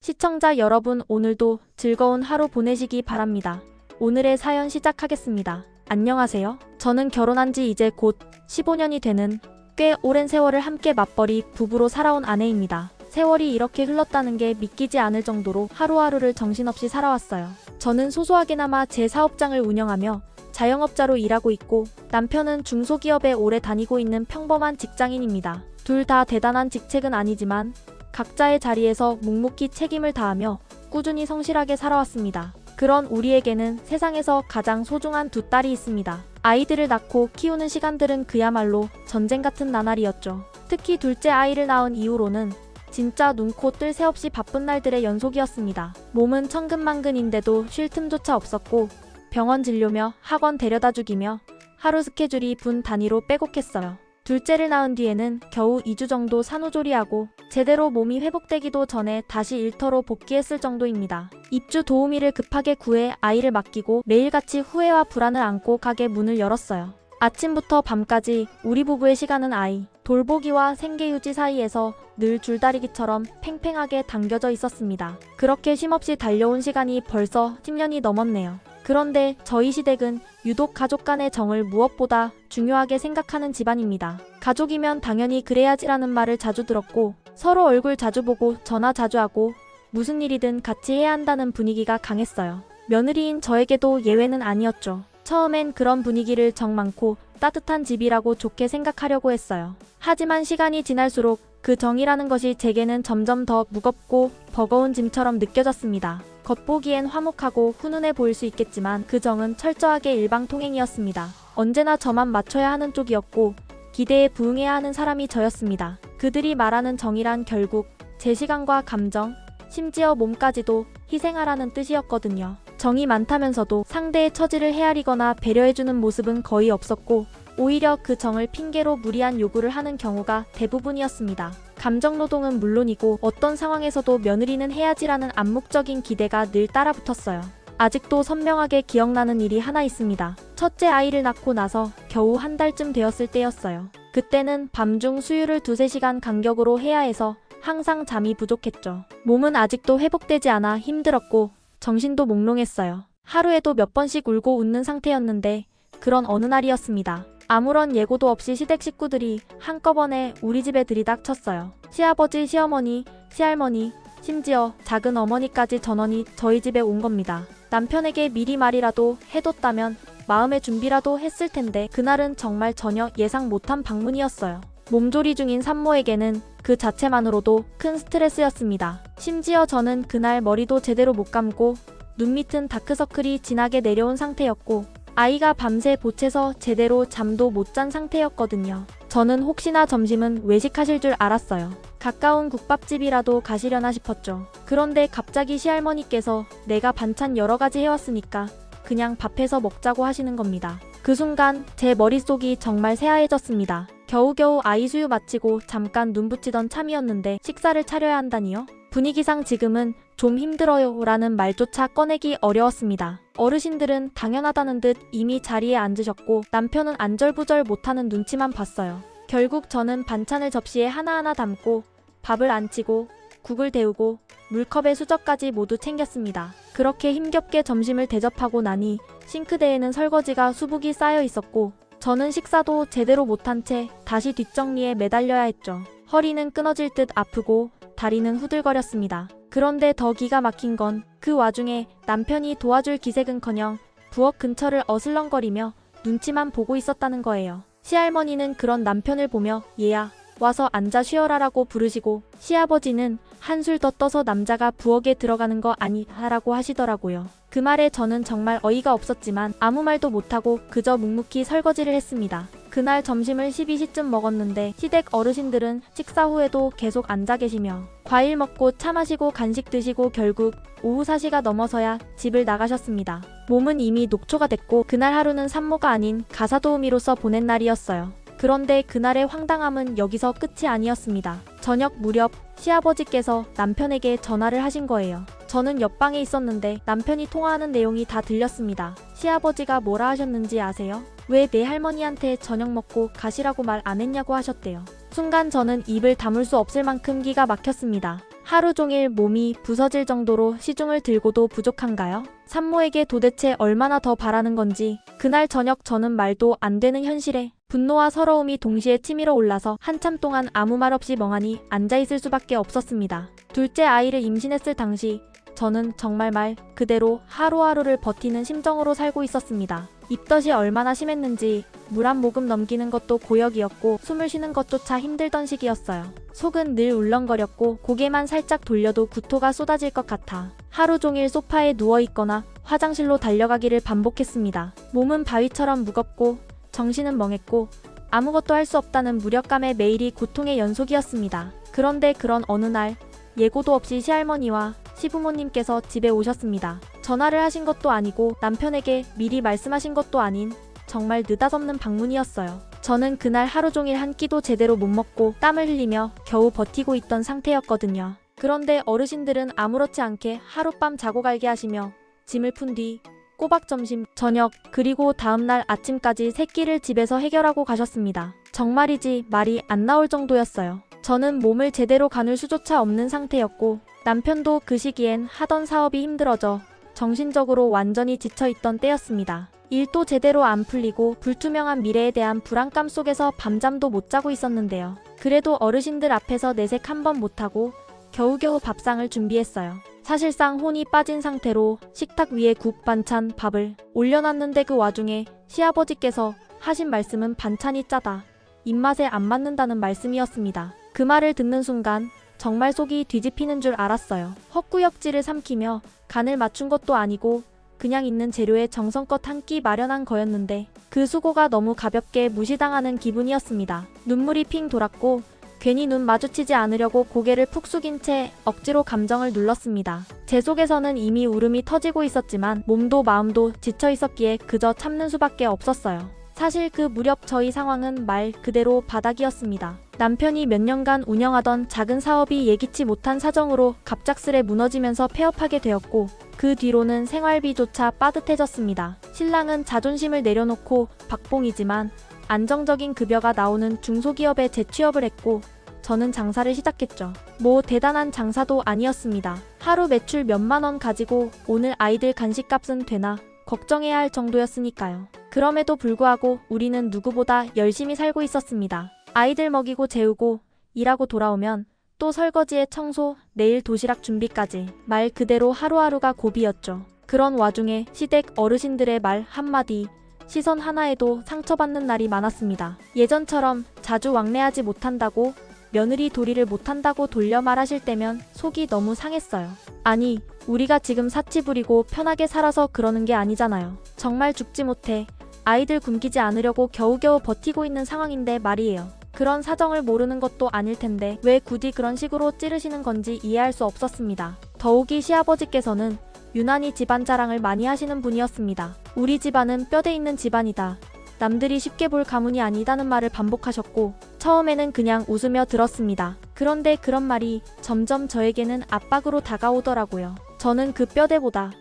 시청자 여러분, 오늘도 즐거운 하루 보내시기 바랍니다. 오늘의 사연 시작하겠습니다. 안녕하세요. 저는 결혼한 지 이제 곧 15년이 되는 꽤 오랜 세월을 함께 맞벌이 부부로 살아온 아내입니다. 세월이 이렇게 흘렀다는 게 믿기지 않을 정도로 하루하루를 정신없이 살아왔어요. 저는 소소하게나마 제 사업장을 운영하며 자영업자로 일하고 있고, 남편은 중소기업에 오래 다니고 있는 평범한 직장인입니다. 둘 다 대단한 직책은 아니지만 각자의 자리에서 묵묵히 책임을 다하며 꾸준히 성실하게 살아왔습니다. 그런 우리에게는 세상에서 가장 소중한 두 딸이 있습니다. 아이들을 낳고 키우는 시간들은 그야말로 전쟁 같은 나날이었죠. 특히 둘째 아이를 낳은 이후로는 진짜 눈코 뜰 새 없이 바쁜 날들의 연속이었습니다. 몸은 천근만근인데도 쉴 틈조차 없었고, 병원 진료며 학원 데려다주기며 하루 스케줄이 분 단위로 빼곡했어요. 둘째를 낳은 뒤에는 겨우 2주 정도 산후조리하고 제대로 몸이 회복되기도 전에 다시 일터로 복귀했을 정도입니다. 입주 도우미를 급하게 구해 아이를 맡기고 매일같이 후회와 불안을 안고 가게 문을 열었어요. 아침부터 밤까지 우리 부부의 시간은 아이 돌보기와 생계유지 사이에서 늘 줄다리기처럼 팽팽하게 당겨져 있었습니다. 그렇게 쉼없이 달려온 시간이 벌써 10년이 넘었네요. 그런데 저희 시댁은 유독 가족 간의 정을 무엇보다 중요하게 생각하는 집안입니다. 가족이면 당연히 그래야지라는 말을 자주 들었고, 서로 얼굴 자주 보고 전화 자주 하고 무슨 일이든 같이 해야 한다는 분위기가 강했어요. 며느리인 저에게도 예외는 아니었죠. 처음엔 그런 분위기를 정 많고 따뜻한 집이라고 좋게 생각하려고 했어요. 하지만 시간이 지날수록 그 정이라는 것이 제게는 점점 더 무겁고 버거운 짐처럼 느껴졌습니다. 겉보기엔 화목하고 훈훈해 보일 수 있겠지만 그 정은 철저하게 일방통행이었습니다. 언제나 저만 맞춰야 하는 쪽이었고, 기대에 부응해야 하는 사람이 저였습니다. 그들이 말하는 정이란 결국 제 시간과 감정, 심지어 몸까지도 희생하라는 뜻이었거든요. 정이 많다면서도 상대의 처지를 헤아리거나 배려해주는 모습은 거의 없었고, 오히려 그 정을 핑계로 무리한 요구를 하는 경우가 대부분이었습니다. 감정노동은 물론이고 어떤 상황에서도 며느리는 해야지라는 암묵적인 기대가 늘 따라붙었어요. 아직도 선명하게 기억나는 일이 하나 있습니다. 첫째 아이를 낳고 나서 겨우 한 달쯤 되었을 때였어요. 그때는 밤중 수유를 2-3시간 간격으로 해야 해서 항상 잠이 부족했죠. 몸은 아직도 회복되지 않아 힘들었고 정신도 몽롱했어요. 하루에도 몇 번씩 울고 웃는 상태였는데, 그런 어느 날이었습니다. 아무런 예고도 없이 시댁 식구들이 한꺼번에 우리 집에 들이닥쳤어요. 시아버지, 시어머니, 시할머니, 심지어 작은 어머니까지 전원이 저희 집에 온 겁니다. 남편에게 미리 말이라도 해뒀다면 마음의 준비라도 했을 텐데, 그날은 정말 전혀 예상 못한 방문이었어요. 몸조리 중인 산모에게는 그 자체만으로도 큰 스트레스였습니다. 심지어 저는 그날 머리도 제대로 못 감고 눈 밑은 다크서클이 진하게 내려온 상태였고, 아이가 밤새 보채서 제대로 잠도 못 잔 상태였거든요. 저는 혹시나 점심은 외식하실 줄 알았어요. 가까운 국밥집이라도 가시려나 싶었죠. 그런데 갑자기 시할머니께서 내가 반찬 여러 가지 해왔으니까 그냥 밥해서 먹자고 하시는 겁니다. 그 순간 제 머릿속이 정말 새하얘졌습니다. 겨우겨우 아이 수유 마치고 잠깐 눈 붙이던 참이었는데 식사를 차려야 한다니요? 분위기상 지금은 좀 힘들어요 라는 말조차 꺼내기 어려웠습니다. 어르신들은 당연하다는 듯 이미 자리에 앉으셨고, 남편은 안절부절 못하는 눈치만 봤어요. 결국 저는 반찬을 접시에 하나하나 담고 밥을 안 치고 국을 데우고 물컵에 수저까지 모두 챙겼습니다. 그렇게 힘겹게 점심을 대접하고 나니 싱크대에는 설거지가 수북이 쌓여 있었고, 저는 식사도 제대로 못한 채 다시 뒷정리에 매달려야 했죠. 허리는 끊어질 듯 아프고 다리는 후들거렸습니다. 그런데 더 기가 막힌 건 그 와중에 남편이 도와줄 기색은커녕 부엌 근처를 어슬렁거리며 눈치만 보고 있었다는 거예요. 시할머니는 그런 남편을 보며 얘야, 와서 앉아 쉬어라라고 부르시고, 시아버지는 한술 더 떠서 남자가 부엌에 들어가는 거 아니하라고 하시더라고요. 그 말에 저는 정말 어이가 없었지만 아무 말도 못하고 그저 묵묵히 설거지를 했습니다. 그날 점심을 12시쯤 먹었는데 시댁 어르신들은 식사 후에도 계속 앉아 계시며 과일 먹고 차 마시고 간식 드시고 결국 오후 4시가 넘어서야 집을 나가셨습니다. 몸은 이미 녹초가 됐고 그날 하루는 산모가 아닌 가사도우미로서 보낸 날이었어요. 그런데 그날의 황당함은 여기서 끝이 아니었습니다. 저녁 무렵 시아버지께서 남편에게 전화를 하신 거예요. 저는 옆방에 있었는데 남편이 통화하는 내용이 다 들렸습니다. 시아버지가 뭐라 하셨는지 아세요? 왜 내 할머니한테 저녁 먹고 가시라고 말 안 했냐고 하셨대요. 순간 저는 입을 다물 수 없을 만큼 기가 막혔습니다. 하루 종일 몸이 부서질 정도로 시중을 들고도 부족한가요? 산모에게 도대체 얼마나 더 바라는 건지 그날 저녁 저는 말도 안 되는 현실에 분노와 서러움이 동시에 치밀어 올라서 한참 동안 아무 말 없이 멍하니 앉아있을 수밖에 없었습니다. 둘째 아이를 임신했을 당시 저는 정말 말 그대로 하루하루를 버티는 심정으로 살고 있었습니다. 입덧이 얼마나 심했는지 물 한 모금 넘기는 것도 고역이었고 숨을 쉬는 것조차 힘들던 시기였어요. 속은 늘 울렁거렸고 고개만 살짝 돌려도 구토가 쏟아질 것 같아 하루 종일 소파에 누워있거나 화장실로 달려가기를 반복했습니다. 몸은 바위처럼 무겁고 정신은 멍했고 아무것도 할 수 없다는 무력감에 매일이 고통의 연속이었습니다. 그런데 그런 어느 날 예고도 없이 시할머니와 시부모님께서 집에 오셨습니다. 전화를 하신 것도 아니고 남편에게 미리 말씀하신 것도 아닌 정말 느닷없는 방문이었어요. 저는 그날 하루 종일 한 끼도 제대로 못 먹고 땀을 흘리며 겨우 버티고 있던 상태였거든요. 그런데 어르신들은 아무렇지 않게 하룻밤 자고 갈게 하시며 짐을 푼 뒤 꼬박 점심, 저녁, 그리고 다음날 아침까지 세 끼를 집에서 해결하고 가셨습니다. 정말이지 말이 안 나올 정도였어요. 저는 몸을 제대로 가눌 수조차 없는 상태였고 남편도 그 시기엔 하던 사업이 힘들어져 정신적으로 완전히 지쳐있던 때였습니다. 일도 제대로 안 풀리고 불투명한 미래에 대한 불안감 속에서 밤잠도 못 자고 있었는데요. 그래도 어르신들 앞에서 내색 한번 못하고 겨우겨우 밥상을 준비했어요. 사실상 혼이 빠진 상태로 식탁 위에 국, 반찬, 밥을 올려놨는데 그 와중에 시아버지께서 하신 말씀은 반찬이 짜다, 입맛에 안 맞는다는 말씀이었습니다. 그 말을 듣는 순간 정말 속이 뒤집히는 줄 알았어요. 헛구역질을 삼키며 간을 맞춘 것도 아니고 그냥 있는 재료에 정성껏 한 끼 마련한 거였는데 그 수고가 너무 가볍게 무시당하는 기분이었습니다. 눈물이 핑 돌았고 괜히 눈 마주치지 않으려고 고개를 푹 숙인 채 억지로 감정을 눌렀습니다. 제 속에서는 이미 울음이 터지고 있었지만 몸도 마음도 지쳐 있었기에 그저 참는 수밖에 없었어요. 사실 그 무렵 저희 상황은 말 그대로 바닥이었습니다. 남편이 몇 년간 운영하던 작은 사업이 예기치 못한 사정으로 갑작스레 무너지면서 폐업하게 되었고 그 뒤로는 생활비조차 빠듯해졌습니다. 신랑은 자존심을 내려놓고 박봉이지만 안정적인 급여가 나오는 중소기업에 재취업을 했고 저는 장사를 시작했죠. 뭐 대단한 장사도 아니었습니다. 하루 매출 몇만 원 가지고 오늘 아이들 간식값은 되나 걱정해야 할 정도였으니까요. 그럼에도 불구하고 우리는 누구보다 열심히 살고 있었습니다. 아이들 먹이고 재우고 일하고 돌아오면 또 설거지에 청소, 내일 도시락 준비까지 말 그대로 하루하루가 고비였죠. 그런 와중에 시댁 어르신들의 말 한마디, 시선 하나에도 상처받는 날이 많았습니다. 예전처럼 자주 왕래하지 못한다고, 며느리 도리를 못한다고 돌려 말하실 때면 속이 너무 상했어요. 아니, 우리가 지금 사치 부리고 편하게 살아서 그러는 게 아니잖아요. 정말 죽지 못해 아이들 굶기지 않으려고 겨우겨우 버티고 있는 상황인데 말이에요. 그런 사정을 모르는 것도 아닐 텐데 왜 굳이 그런 식으로 찌르시는 건지 이해할 수 없었습니다. 더욱이 시아버지께서는 유난히 집안 자랑을 많이 하시는 분이었습니다. 우리 집안은 뼈대 있는 집안이다. 남들이 쉽게 볼 가문이 아니다는 말을 반복하셨고 처음에는 그냥 웃으며 들었습니다. 그런데 그런 말이 점점 저에게는 압박으로 다가오더라고요. 저는 그 뼈대보다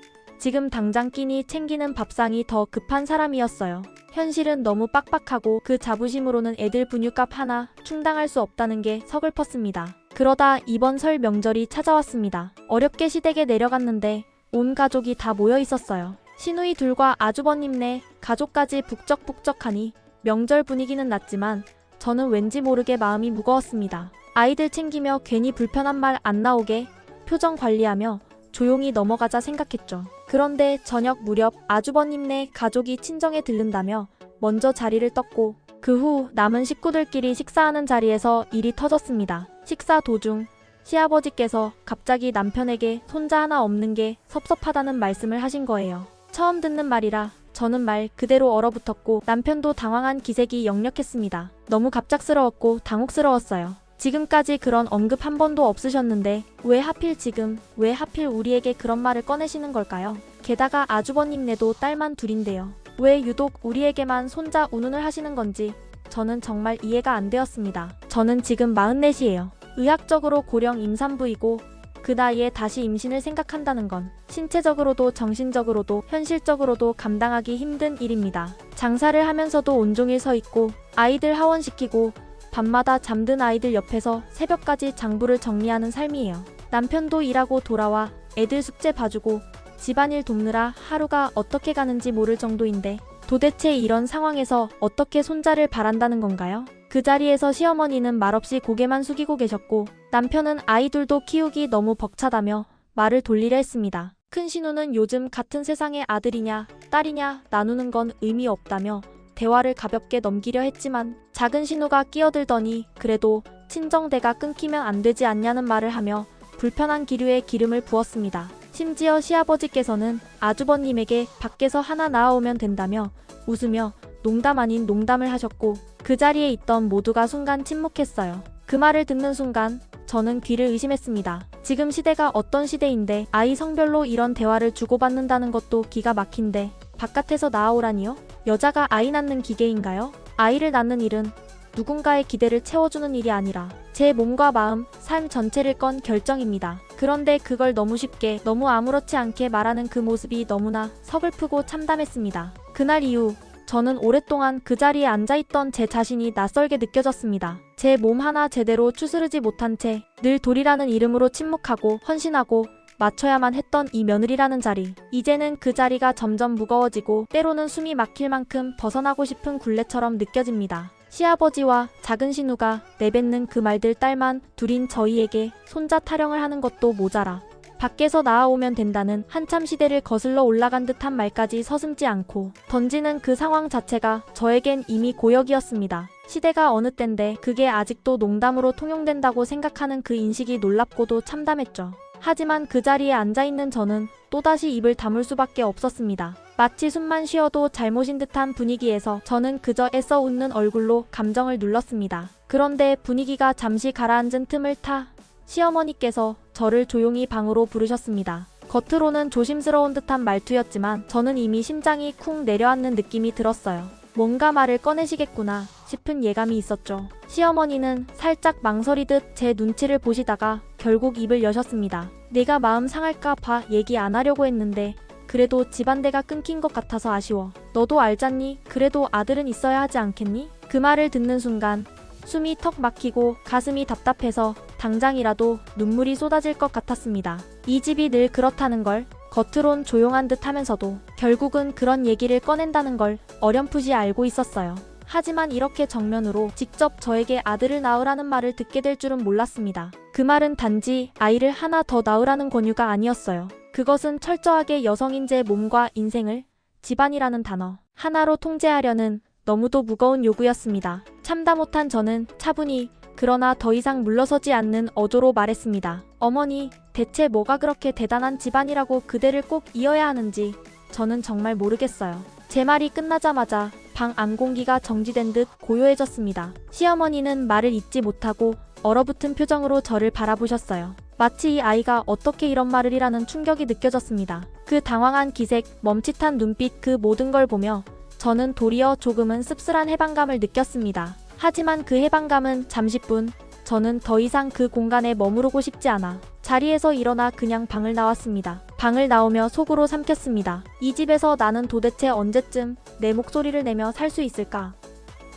지금 당장 끼니 챙기는 밥상이 더 급한 사람이었어요. 현실은 너무 빡빡하고 그 자부심으로는 애들 분유값 하나 충당할 수 없다는 게 서글펐습니다. 그러다 이번 설 명절이 찾아왔습니다. 어렵게 시댁에 내려갔는데 온 가족이 다 모여 있었어요. 시누이 둘과 아주버님네 가족까지 북적북적하니 명절 분위기는 났지만 저는 왠지 모르게 마음이 무거웠습니다. 아이들 챙기며 괜히 불편한 말 안 나오게 표정 관리하며 조용히 넘어가자 생각했죠. 그런데 저녁 무렵 아주버님네 가족이 친정에 들른다며 먼저 자리를 떴고 그 후 남은 식구들끼리 식사하는 자리에서 일이 터졌습니다. 식사 도중 시아버지께서 갑자기 남편에게 손자 하나 없는 게 섭섭하다는 말씀을 하신 거예요. 처음 듣는 말이라 저는 말 그대로 얼어붙었고 남편도 당황한 기색이 역력했습니다. 너무 갑작스러웠고 당혹스러웠어요. 지금까지 그런 언급 한 번도 없으셨는데 왜 하필 지금, 왜 하필 우리에게 그런 말을 꺼내시는 걸까요? 게다가 아주버님네도 딸만 둘인데요. 왜 유독 우리에게만 손자 운운을 하시는 건지 저는 정말 이해가 안 되었습니다. 저는 지금 44이에요. 의학적으로 고령 임산부이고 그 나이에 다시 임신을 생각한다는 건 신체적으로도 정신적으로도 현실적으로도 감당하기 힘든 일입니다. 장사를 하면서도 온종일 서 있고 아이들 하원시키고 밤마다 잠든 아이들 옆에서 새벽까지 장부를 정리하는 삶이에요. 남편도 일하고 돌아와 애들 숙제 봐주고 집안일 돕느라 하루가 어떻게 가는지 모를 정도인데 도대체 이런 상황에서 어떻게 손자를 바란다는 건가요? 그 자리에서 시어머니는 말없이 고개만 숙이고 계셨고 남편은 아이들도 키우기 너무 벅차다며 말을 돌리려 했습니다. 큰 신우는 요즘 같은 세상의 아들이냐 딸이냐 나누는 건 의미 없다며 대화를 가볍게 넘기려 했지만 작은 신우가 끼어들더니 그래도 친정대가 끊기면 안 되지 않냐는 말을 하며 불편한 기류에 기름을 부었습니다. 심지어 시아버지께서는 아주버님에게 밖에서 하나 낳아오면 된다며 웃으며 농담 아닌 농담을 하셨고 그 자리에 있던 모두가 순간 침묵했어요. 그 말을 듣는 순간 저는 귀를 의심했습니다. 지금 시대가 어떤 시대인데 아이 성별로 이런 대화를 주고받는다는 것도 기가 막힌데 바깥에서 낳아오라니요? 여자가 아이 낳는 기계인가요? 아이를 낳는 일은 누군가의 기대를 채워주는 일이 아니라 제 몸과 마음, 삶 전체를 건 결정입니다. 그런데 그걸 너무 쉽게, 너무 아무렇지 않게 말하는 그 모습이 너무나 서글프고 참담했습니다. 그날 이후 저는 오랫동안 그 자리에 앉아있던 제 자신이 낯설게 느껴졌습니다. 제 몸 하나 제대로 추스르지 못한 채 늘 돌이라는 이름으로 침묵하고 헌신하고 맞춰야만 했던 이 며느리라는 자리. 이제는 그 자리가 점점 무거워지고 때로는 숨이 막힐 만큼 벗어나고 싶은 굴레처럼 느껴집니다. 시아버지와 작은 신우가 내뱉는 그 말들 딸만 둘인 저희에게 손자 타령을 하는 것도 모자라 밖에서 나아오면 된다는 한참 시대를 거슬러 올라간 듯한 말까지 서슴지 않고 던지는 그 상황 자체가 저에겐 이미 고역이었습니다. 시대가 어느 땐데 그게 아직도 농담으로 통용된다고 생각하는 그 인식이 놀랍고도 참담했죠. 하지만 그 자리에 앉아있는 저는 또다시 입을 다물 수밖에 없었습니다. 마치 숨만 쉬어도 잘못인 듯한 분위기에서 저는 그저 애써 웃는 얼굴로 감정을 눌렀습니다. 그런데 분위기가 잠시 가라앉은 틈을 타 시어머니께서 저를 조용히 방으로 부르셨습니다. 겉으로는 조심스러운 듯한 말투였지만 저는 이미 심장이 쿵 내려앉는 느낌이 들었어요. 뭔가 말을 꺼내시겠구나 싶은 예감이 있었죠. 시어머니는 살짝 망설이듯 제 눈치를 보시다가 결국 입을 여셨습니다. 내가 마음 상할까 봐 얘기 안 하려고 했는데 그래도 집안대가 끊긴 것 같아서 아쉬워. 너도 알잖니? 그래도 아들은 있어야 하지 않겠니? 그 말을 듣는 순간 숨이 턱 막히고 가슴이 답답해서 당장이라도 눈물이 쏟아질 것 같았습니다. 이 집이 늘 그렇다는 걸 겉으론 조용한 듯 하면서도 결국은 그런 얘기를 꺼낸다는 걸 어렴풋이 알고 있었어요. 하지만 이렇게 정면으로 직접 저에게 아들을 낳으라는 말을 듣게 될 줄은 몰랐습니다. 그 말은 단지 아이를 하나 더 낳으라는 권유가 아니었어요. 그것은 철저하게 여성인 제 몸과 인생을 집안이라는 단어 하나로 통제하려는 너무도 무거운 요구였습니다. 참다 못한 저는 차분히 그러나 더 이상 물러서지 않는 어조로 말했습니다. 어머니, 대체 뭐가 그렇게 대단한 집안이라고 그대를 꼭 이어야 하는지 저는 정말 모르겠어요. 제 말이 끝나자마자 방 안 공기가 정지된 듯 고요해졌습니다. 시어머니는 말을 잇지 못하고 얼어붙은 표정으로 저를 바라보셨어요. 마치 이 아이가 어떻게 이런 말을 이라는 충격이 느껴졌습니다. 그 당황한 기색, 멈칫한 눈빛 그 모든 걸 보며 저는 도리어 조금은 씁쓸한 해방감을 느꼈습니다. 하지만 그 해방감은 잠시뿐. 저는 더 이상 그 공간에 머무르고 싶지 않아 자리에서 일어나 그냥 방을 나왔습니다. 방을 나오며 속으로 삼켰습니다. 이 집에서 나는 도대체 언제쯤 내 목소리를 내며 살 수 있을까?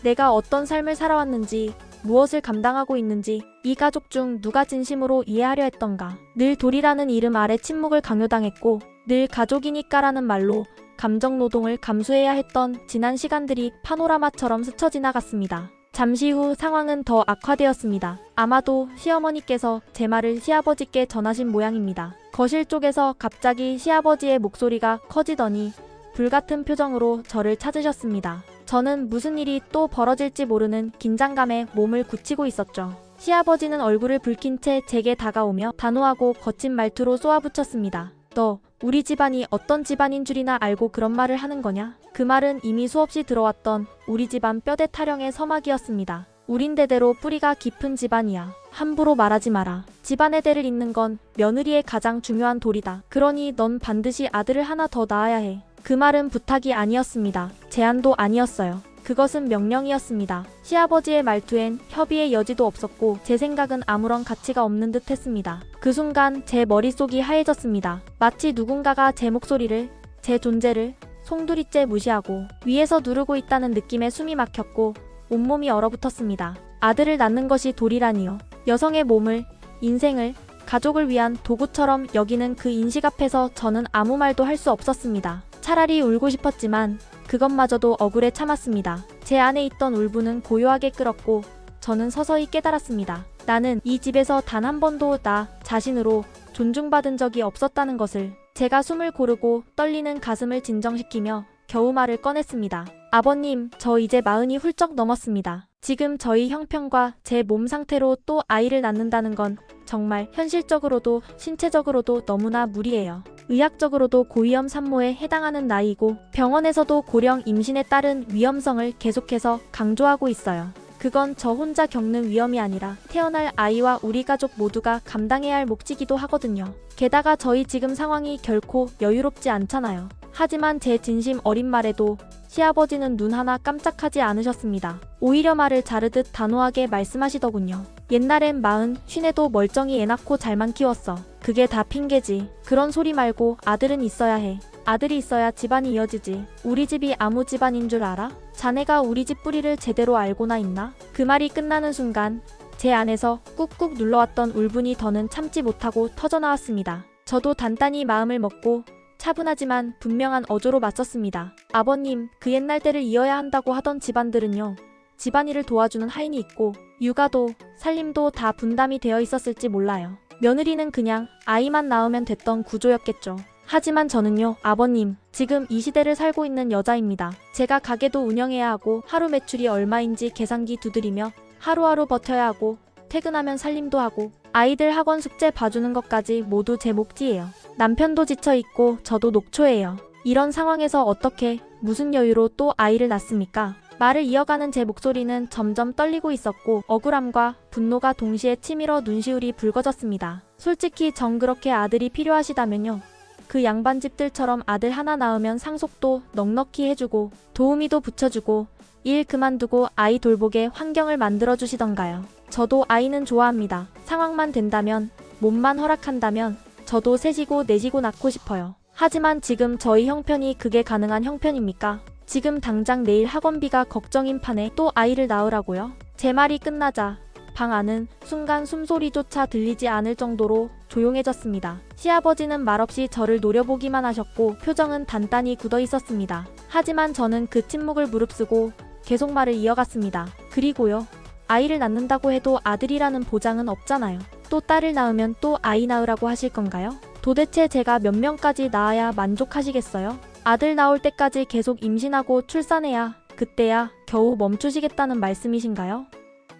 내가 어떤 삶을 살아왔는지, 무엇을 감당하고 있는지 이 가족 중 누가 진심으로 이해하려 했던가. 늘 돌이라는 이름 아래 침묵을 강요당했고 늘 가족이니까라는 말로 감정노동을 감수해야 했던 지난 시간들이 파노라마처럼 스쳐 지나갔습니다. 잠시 후 상황은 더 악화되었습니다. 아마도 시어머니께서 제 말을 시아버지께 전하신 모양입니다. 거실 쪽에서 갑자기 시아버지의 목소리가 커지더니 불같은 표정으로 저를 찾으셨습니다. 저는 무슨 일이 또 벌어질지 모르는 긴장감에 몸을 굳히고 있었죠. 시아버지는 얼굴을 붉힌 채 제게 다가오며 단호하고 거친 말투로 쏘아붙였습니다. 너 우리 집안이 어떤 집안인 줄이나 알고 그런 말을 하는 거냐? 그 말은 이미 수없이 들어왔던 우리 집안 뼈대 타령의 서막이었습니다. 우린 대대로 뿌리가 깊은 집안이야. 함부로 말하지 마라. 집안의 대를 잇는 건 며느리의 가장 중요한 도리다. 그러니 넌 반드시 아들을 하나 더 낳아야 해. 그 말은 부탁이 아니었습니다. 제안도 아니었어요. 그것은 명령이었습니다. 시아버지의 말투엔 협의의 여지도 없었고 제 생각은 아무런 가치가 없는 듯 했습니다. 그 순간 제 머릿속이 하얘졌습니다. 마치 누군가가 제 목소리를, 제 존재를 송두리째 무시하고 위에서 누르고 있다는 느낌에 숨이 막혔고 온몸이 얼어붙었습니다. 아들을 낳는 것이 도리라니요. 여성의 몸을, 인생을, 가족을 위한 도구처럼 여기는 그 인식 앞에서 저는 아무 말도 할 수 없었습니다. 차라리 울고 싶었지만 그것마저도 억울해 참았습니다. 제 안에 있던 울분은 고요하게 끓었고 저는 서서히 깨달았습니다. 나는 이 집에서 단 한 번도 나 자신으로 존중받은 적이 없었다는 것을. 제가 숨을 고르고 떨리는 가슴을 진정시키며 겨우 말을 꺼냈습니다. 아버님, 저 이제 40이 훌쩍 넘었습니다. 지금 저희 형편과 제 몸 상태로 또 아이를 낳는다는 건 정말 현실적으로도 신체적으로도 너무나 무리예요. 의학적으로도 고위험 산모에 해당하는 나이고 병원에서도 고령 임신에 따른 위험성을 계속해서 강조하고 있어요. 그건 저 혼자 겪는 위험이 아니라 태어날 아이와 우리 가족 모두가 감당해야 할 몫이기도 하거든요. 게다가 저희 지금 상황이 결코 여유롭지 않잖아요. 하지만 제 진심 어린 말에도 시아버지는 눈 하나 깜짝하지 않으셨습니다. 오히려 말을 자르듯 단호하게 말씀하시더군요. 옛날엔 40, 50에도 멀쩡히 애 낳고 잘만 키웠어. 그게 다 핑계지. 그런 소리 말고 아들은 있어야 해. 아들이 있어야 집안이 이어지지. 우리 집이 아무 집안인 줄 알아? 자네가 우리 집 뿌리를 제대로 알고나 있나? 그 말이 끝나는 순간 제 안에서 꾹꾹 눌러왔던 울분이 더는 참지 못하고 터져나왔습니다. 저도 단단히 마음을 먹고 차분하지만 분명한 어조로 맞섰습니다. 아버님, 그 옛날 때를 이어야 한다고 하던 집안들은요. 집안일을 도와주는 하인이 있고 육아도 살림도 다 분담이 되어 있었을지 몰라요. 며느리는 그냥 아이만 낳으면 됐던 구조였겠죠. 하지만 저는요, 아버님, 지금 이 시대를 살고 있는 여자입니다. 제가 가게도 운영해야 하고 하루 매출이 얼마인지 계산기 두드리며 하루하루 버텨야 하고 퇴근하면 살림도 하고 아이들 학원 숙제 봐주는 것까지 모두 제 몫이에요. 남편도 지쳐있고 저도 녹초예요. 이런 상황에서 어떻게 무슨 여유로 또 아이를 낳습니까? 말을 이어가는 제 목소리는 점점 떨리고 있었고 억울함과 분노가 동시에 치밀어 눈시울이 붉어졌습니다. 솔직히 전 그렇게 아들이 필요하시다면요. 그 양반 집들처럼 아들 하나 낳으면 상속도 넉넉히 해주고 도우미도 붙여주고 일 그만두고 아이 돌보게 환경을 만들어주시던가요. 저도 아이는 좋아합니다. 상황만 된다면, 몸만 허락한다면 저도 셋이고 넷이고 낳고 싶어요. 하지만 지금 저희 형편이 그게 가능한 형편입니까? 지금 당장 내일 학원비가 걱정인 판에 또 아이를 낳으라고요? 제 말이 끝나자 방 안은 순간 숨소리조차 들리지 않을 정도로 조용해졌습니다. 시아버지는 말없이 저를 노려보기만 하셨고 표정은 단단히 굳어 있었습니다. 하지만 저는 그 침묵을 무릅쓰고 계속 말을 이어갔습니다. 그리고요. 아이를 낳는다고 해도 아들이라는 보장은 없잖아요. 또 딸을 낳으면 또 아이 낳으라고 하실 건가요? 도대체 제가 몇 명까지 낳아야 만족하시겠어요? 아들 나올 때까지 계속 임신하고 출산해야 그때야 겨우 멈추시겠다는 말씀이신가요?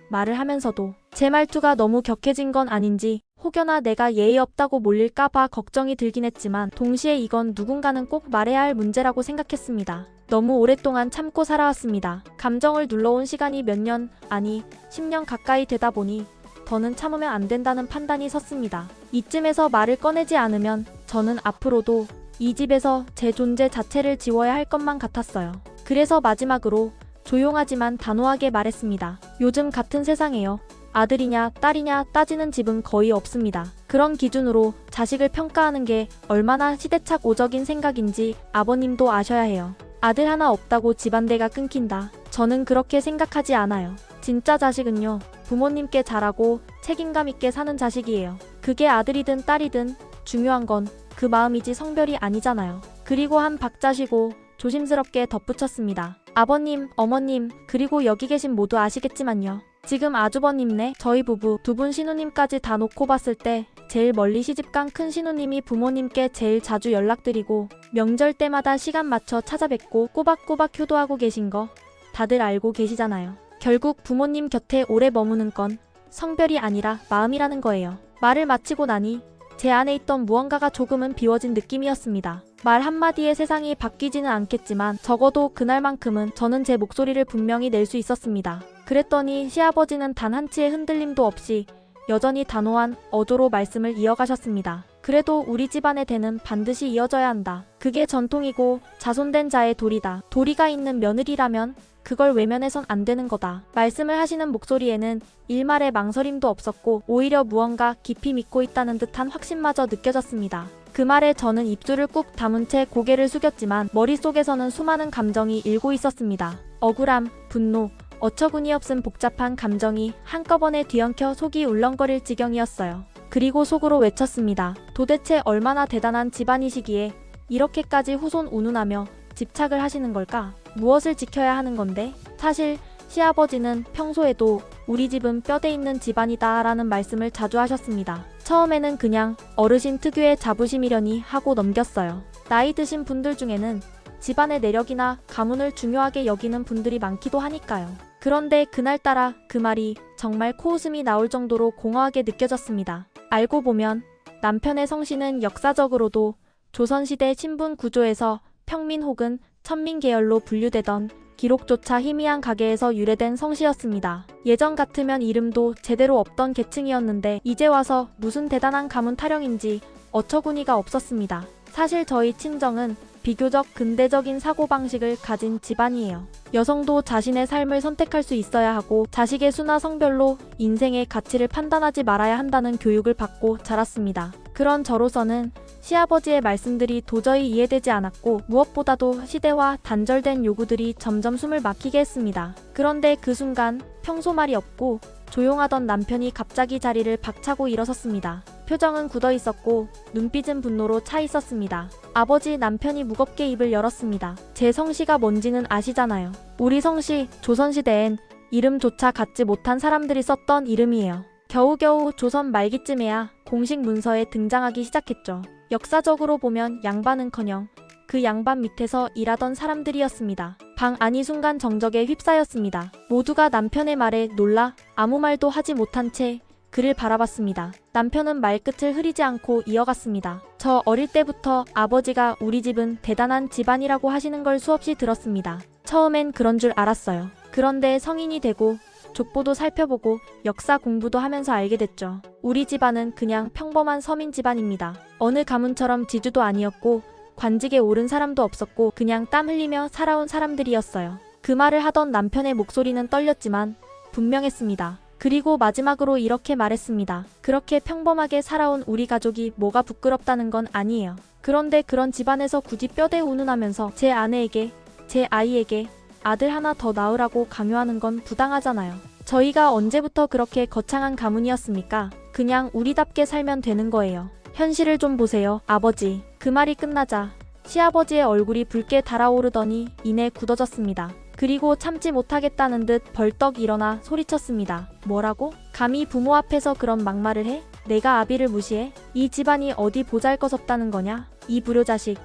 말을 하면서도 제 말투가 너무 격해진 건 아닌지 혹여나 내가 예의 없다고 몰릴까봐 걱정이 들긴 했지만 동시에 이건 누군가는 꼭 말해야 할 문제라고 생각했습니다. 너무 오랫동안 참고 살아왔습니다. 감정을 눌러온 시간이 몇 년, 아니 10년 가까이 되다 보니 더는 참으면 안 된다는 판단이 섰습니다. 이쯤에서 말을 꺼내지 않으면 저는 앞으로도 이 집에서 제 존재 자체를 지워야 할 것만 같았어요. 그래서 마지막으로 조용하지만 단호하게 말했습니다. 요즘 같은 세상에요. 아들이냐 딸이냐 따지는 집은 거의 없습니다. 그런 기준으로 자식을 평가하는 게 얼마나 시대착 오적인 생각인지 아버님도 아셔야 해요. 아들 하나 없다고 집안대가 끊긴다. 저는 그렇게 생각하지 않아요. 진짜 자식은요. 부모님께 잘하고 책임감 있게 사는 자식이에요. 그게 아들이든 딸이든 중요한 건 그 마음이지 성별이 아니잖아요. 그리고 한 박자 쉬고 조심스럽게 덧붙였습니다. 아버님, 어머님, 그리고 여기 계신 모두 아시겠지만요. 지금 아주버님네, 저희 부부, 두 분 신우님까지 다 놓고 봤을 때 제일 멀리 시집간 큰 신우님이 부모님께 제일 자주 연락드리고 명절 때마다 시간 맞춰 찾아뵙고 꼬박꼬박 효도하고 계신 거 다들 알고 계시잖아요. 결국 부모님 곁에 오래 머무는 건 성별이 아니라 마음이라는 거예요. 말을 마치고 나니 제 안에 있던 무언가가 조금은 비워진 느낌이었습니다. 말 한마디에 세상이 바뀌지는 않겠지만 적어도 그날만큼은 저는 제 목소리를 분명히 낼 수 있었습니다. 그랬더니 시아버지는 단 한치의 흔들림도 없이 여전히 단호한 어조로 말씀을 이어가셨습니다. 그래도 우리 집안의 대는 반드시 이어져야 한다. 그게 전통이고 자손된 자의 도리다. 도리가 있는 며느리라면 그걸 외면해선 안 되는 거다. 말씀을 하시는 목소리에는 일말의 망설임도 없었고 오히려 무언가 깊이 믿고 있다는 듯한 확신마저 느껴졌습니다. 그 말에 저는 입술을 꾹 다문 채 고개를 숙였지만 머릿속에서는 수많은 감정이 일고 있었습니다. 억울함, 분노, 어처구니 없은 복잡한 감정이 한꺼번에 뒤엉켜 속이 울렁거릴 지경이었어요. 그리고 속으로 외쳤습니다. 도대체 얼마나 대단한 집안이시기에 이렇게까지 후손 운운하며 집착을 하시는 걸까? 무엇을 지켜야 하는 건데? 사실 시아버지는 평소에도 우리 집은 뼈대 있는 집안이다 라는 말씀을 자주 하셨습니다. 처음에는 그냥 어르신 특유의 자부심이려니 하고 넘겼어요. 나이 드신 분들 중에는 집안의 내력이나 가문을 중요하게 여기는 분들이 많기도 하니까요. 그런데 그날따라 그 말이 정말 코웃음이 나올 정도로 공허하게 느껴졌습니다. 알고 보면 남편의 성씨는 역사적으로도 조선시대 신분 구조에서 평민 혹은 천민 계열로 분류되던 기록조차 희미한 가계에서 유래된 성씨였습니다. 예전 같으면 이름도 제대로 없던 계층이었는데 이제 와서 무슨 대단한 가문 타령인지 어처구니가 없었습니다. 사실 저희 친정은 비교적 근대적인 사고방식을 가진 집안이에요. 여성도 자신의 삶을 선택할 수 있어야 하고 자식의 수나 성별로 인생의 가치를 판단하지 말아야 한다는 교육을 받고 자랐습니다. 그런 저로서는 시아버지의 말씀들이 도저히 이해되지 않았고 무엇보다도 시대와 단절된 요구들이 점점 숨을 막히게 했습니다. 그런데 그 순간 평소 말이 없고 조용하던 남편이 갑자기 자리를 박차고 일어섰습니다. 표정은 굳어 있었고 눈빛은 분노로 차 있었습니다. 아버지, 남편이 무겁게 입을 열었습니다. 제 성씨가 뭔지는 아시잖아요. 우리 성씨 조선시대엔 이름조차 갖지 못한 사람들이 썼던 이름이에요. 겨우겨우 조선 말기쯤에야 공식 문서에 등장하기 시작했죠. 역사적으로 보면 양반은커녕 그 양반 밑에서 일하던 사람들이었습니다. 방 안이 순간 정적에 휩싸였습니다. 모두가 남편의 말에 놀라 아무 말도 하지 못한 채 그를 바라봤습니다. 남편은 말끝을 흐리지 않고 이어갔습니다. 저 어릴 때부터 아버지가 우리 집은 대단한 집안이라고 하시는 걸 수없이 들었습니다. 처음엔 그런 줄 알았어요. 그런데 성인이 되고 족보도 살펴보고 역사 공부도 하면서 알게 됐죠. 우리 집안은 그냥 평범한 서민 집안입니다. 어느 가문처럼 지주도 아니었고 관직에 오른 사람도 없었고 그냥 땀 흘리며 살아온 사람들이었어요. 그 말을 하던 남편의 목소리는 떨렸지만 분명했습니다. 그리고 마지막으로 이렇게 말했습니다. 그렇게 평범하게 살아온 우리 가족이 뭐가 부끄럽다는 건 아니에요. 그런데 그런 집안에서 굳이 뼈대 운운하면서 제 아내에게, 제 아이에게 아들 하나 더 낳으라고 강요하는 건 부당하잖아요. 저희가 언제부터 그렇게 거창한 가문이었습니까? 그냥 우리답게 살면 되는 거예요. 현실을 좀 보세요, 아버지. 그 말이 끝나자 시아버지의 얼굴이 붉게 달아오르더니 이내 굳어졌습니다. 그리고 참지 못하겠다는 듯 벌떡 일어나 소리쳤습니다. 뭐라고? 감히 부모 앞에서 그런 막말을 해? 내가 아비를 무시해? 이 집안이 어디 보잘것없다는 거냐? 이 불효자식.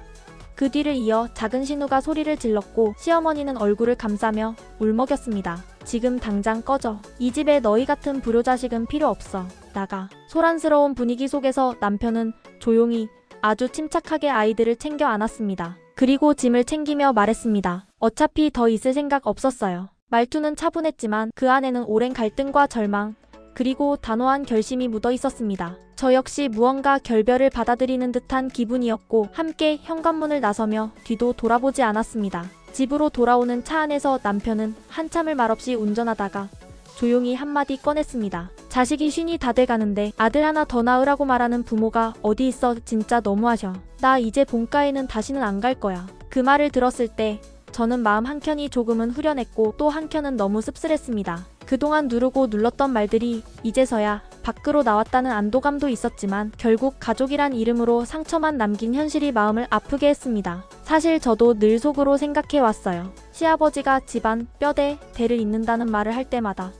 그 뒤를 이어 작은 신우가 소리를 질렀고 시어머니는 얼굴을 감싸며 울먹였습니다. 지금 당장 꺼져. 이 집에 너희 같은 불효자식은 필요 없어. 나가. 소란스러운 분위기 속에서 남편은 조용히 아주 침착하게 아이들을 챙겨 안았습니다. 그리고 짐을 챙기며 말했습니다. 어차피 더 있을 생각 없었어요. 말투는 차분했지만 그 안에는 오랜 갈등과 절망, 그리고 단호한 결심이 묻어 있었습니다. 저 역시 무언가 결별을 받아들이는 듯한 기분이었고 함께 현관문을 나서며 뒤도 돌아보지 않았습니다. 집으로 돌아오는 차 안에서 남편은 한참을 말없이 운전하다가 조용히 한마디 꺼냈습니다. 자식이 쉰이 다 돼가는데 아들 하나 더 낳으라고 말하는 부모가 어디 있어. 진짜 너무하셔. 나 이제 본가에는 다시는 안 갈 거야. 그 말을 들었을 때 저는 마음 한켠이 조금은 후련했고 또 한켠은 너무 씁쓸했습니다. 그동안 누르고 눌렀던 말들이 이제서야 밖으로 나왔다는 안도감도 있었지만 결국 가족이란 이름으로 상처만 남긴 현실이 마음을 아프게 했습니다. 사실 저도 늘 속으로 생각해왔어요. 시아버지가 집안, 뼈대, 대를 잇는다는 말을 할 때마다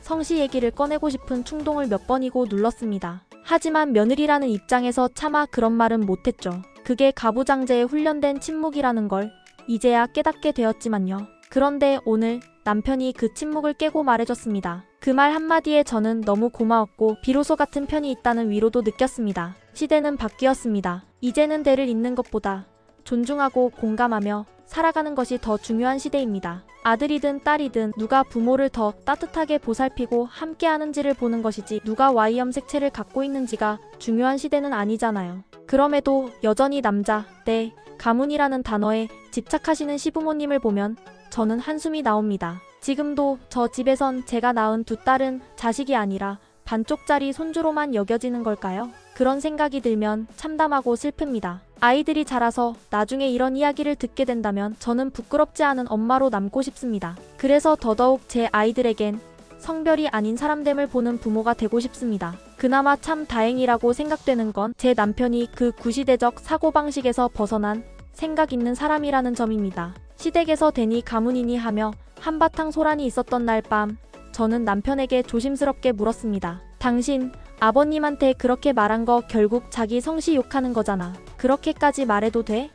성씨 얘기를 꺼내고 싶은 충동을 몇 번이고 눌렀습니다. 하지만 며느리라는 입장에서 차마 그런 말은 못했죠. 그게 가부장제에 훈련된 침묵이라는 걸 이제야 깨닫게 되었지만요. 그런데 오늘 남편이 그 침묵을 깨고 말해줬습니다. 그 말 한마디에 저는 너무 고마웠고 비로소 같은 편이 있다는 위로도 느꼈습니다. 시대는 바뀌었습니다. 이제는 대를 잇는 것보다 존중하고 공감하며 살아가는 것이 더 중요한 시대입니다. 아들이든 딸이든 누가 부모를 더 따뜻하게 보살피고 함께하는지를 보는 것이지 누가 Y염색체를 갖고 있는지가 중요한 시대는 아니잖아요. 그럼에도 여전히 남자, 내, 가문이라는 단어에 집착하시는 시부모님을 보면 저는 한숨이 나옵니다. 지금도 저 집에선 제가 낳은 두 딸은 자식이 아니라 반쪽짜리 손주로만 여겨지는 걸까요? 그런 생각이 들면 참담하고 슬픕니다. 아이들이 자라서 나중에 이런 이야기를 듣게 된다면 저는 부끄럽지 않은 엄마로 남고 싶습니다. 그래서 더더욱 제 아이들에겐 성별이 아닌 사람됨을 보는 부모가 되고 싶습니다. 그나마 참 다행이라고 생각되는 건 제 남편이 그 구시대적 사고방식에서 벗어난 생각 있는 사람이라는 점입니다. 시댁에서 되니 가문이니 하며 한바탕 소란이 있었던 날 밤, 저는 남편에게 조심스럽게 물었습니다. 당신 아버님한테 그렇게 말한 거 결국 자기 성씨 욕하는 거잖아. 그렇게까지 말해도 돼?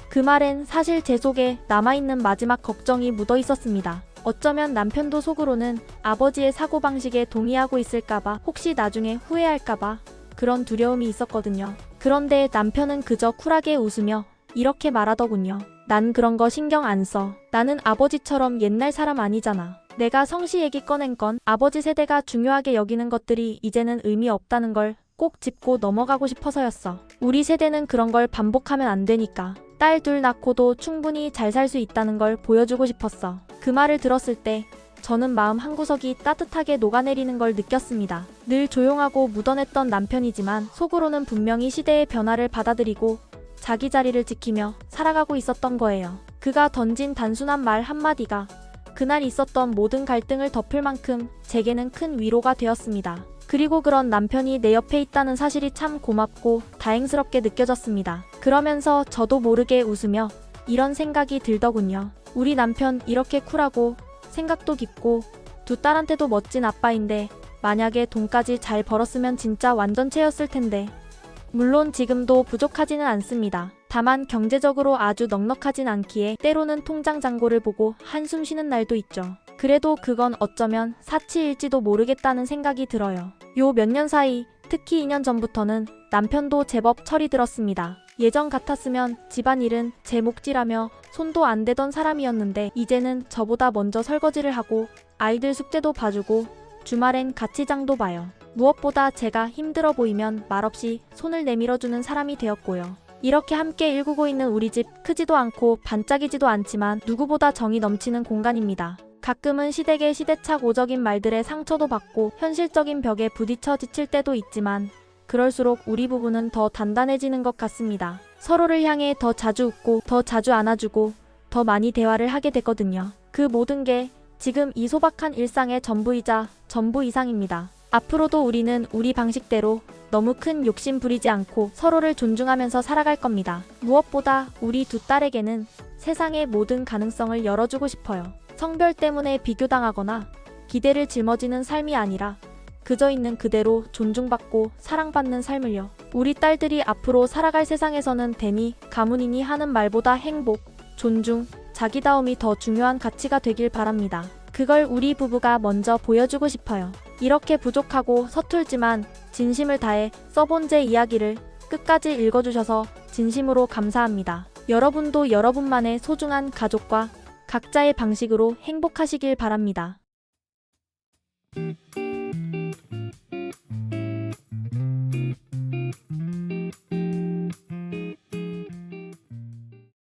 그 말엔 사실 제 속에 남아있는 마지막 걱정이 묻어 있었습니다. 어쩌면 남편도 속으로는 아버지의 사고방식에 동의하고 있을까봐, 혹시 나중에 후회할까봐 그런 두려움이 있었거든요. 그런데 남편은 그저 쿨하게 웃으며 이렇게 말하더군요. 난 그런 거 신경 안 써. 나는 아버지처럼 옛날 사람 아니잖아. 내가 성씨 얘기 꺼낸 건 아버지 세대가 중요하게 여기는 것들이 이제는 의미 없다는 걸 꼭 짚고 넘어가고 싶어서였어. 우리 세대는 그런 걸 반복하면 안 되니까. 딸 둘 낳고도 충분히 잘 살 수 있다는 걸 보여주고 싶었어. 그 말을 들었을 때 저는 마음 한구석이 따뜻하게 녹아내리는 걸 느꼈습니다. 늘 조용하고 묻어냈던 남편이지만 속으로는 분명히 시대의 변화를 받아들이고 자기 자리를 지키며 살아가고 있었던 거예요. 그가 던진 단순한 말 한마디가 그날 있었던 모든 갈등을 덮을 만큼 제게는 큰 위로가 되었습니다. 그리고 그런 남편이 내 옆에 있다는 사실이 참 고맙고 다행스럽게 느껴졌습니다. 그러면서 저도 모르게 웃으며 이런 생각이 들더군요. 우리 남편 이렇게 쿨하고 생각도 깊고 두 딸한테도 멋진 아빠인데 만약에 돈까지 잘 벌었으면 진짜 완전체였을 텐데. 물론 지금도 부족하지는 않습니다. 다만 경제적으로 아주 넉넉하진 않기에 때로는 통장 잔고를 보고 한숨 쉬는 날도 있죠. 그래도 그건 어쩌면 사치일지도 모르겠다는 생각이 들어요. 요 몇 년 사이, 특히 2년 전부터는 남편도 제법 철이 들었습니다. 예전 같았으면 집안일은 제 몫이라며 손도 안 대던 사람이었는데 이제는 저보다 먼저 설거지를 하고 아이들 숙제도 봐주고 주말엔 같이 장도 봐요. 무엇보다 제가 힘들어 보이면 말없이 손을 내밀어주는 사람이 되었고요. 이렇게 함께 일구고 있는 우리 집 크지도 않고 반짝이지도 않지만 누구보다 정이 넘치는 공간입니다. 가끔은 시댁의 시대착 오적인 말들에 상처도 받고 현실적인 벽에 부딪혀 지칠 때도 있지만 그럴수록 우리 부부는 더 단단해지는 것 같습니다. 서로를 향해 더 자주 웃고 더 자주 안아주고 더 많이 대화를 하게 되거든요. 그 모든 게 지금 이 소박한 일상의 전부이자 전부 이상입니다. 앞으로도 우리는 우리 방식대로 너무 큰 욕심 부리지 않고 서로를 존중하면서 살아갈 겁니다. 무엇보다 우리 두 딸에게는 세상의 모든 가능성을 열어주고 싶어요. 성별 때문에 비교당하거나 기대를 짊어지는 삶이 아니라 그저 있는 그대로 존중받고 사랑받는 삶을요. 우리 딸들이 앞으로 살아갈 세상에서는 대니 가문이니 하는 말보다 행복, 존중, 자기다움이 더 중요한 가치가 되길 바랍니다. 그걸 우리 부부가 먼저 보여주고 싶어요. 이렇게 부족하고 서툴지만 진심을 다해 써본 제 이야기를 끝까지 읽어주셔서 진심으로 감사합니다. 여러분도 여러분만의 소중한 가족과 각자의 방식으로 행복하시길 바랍니다.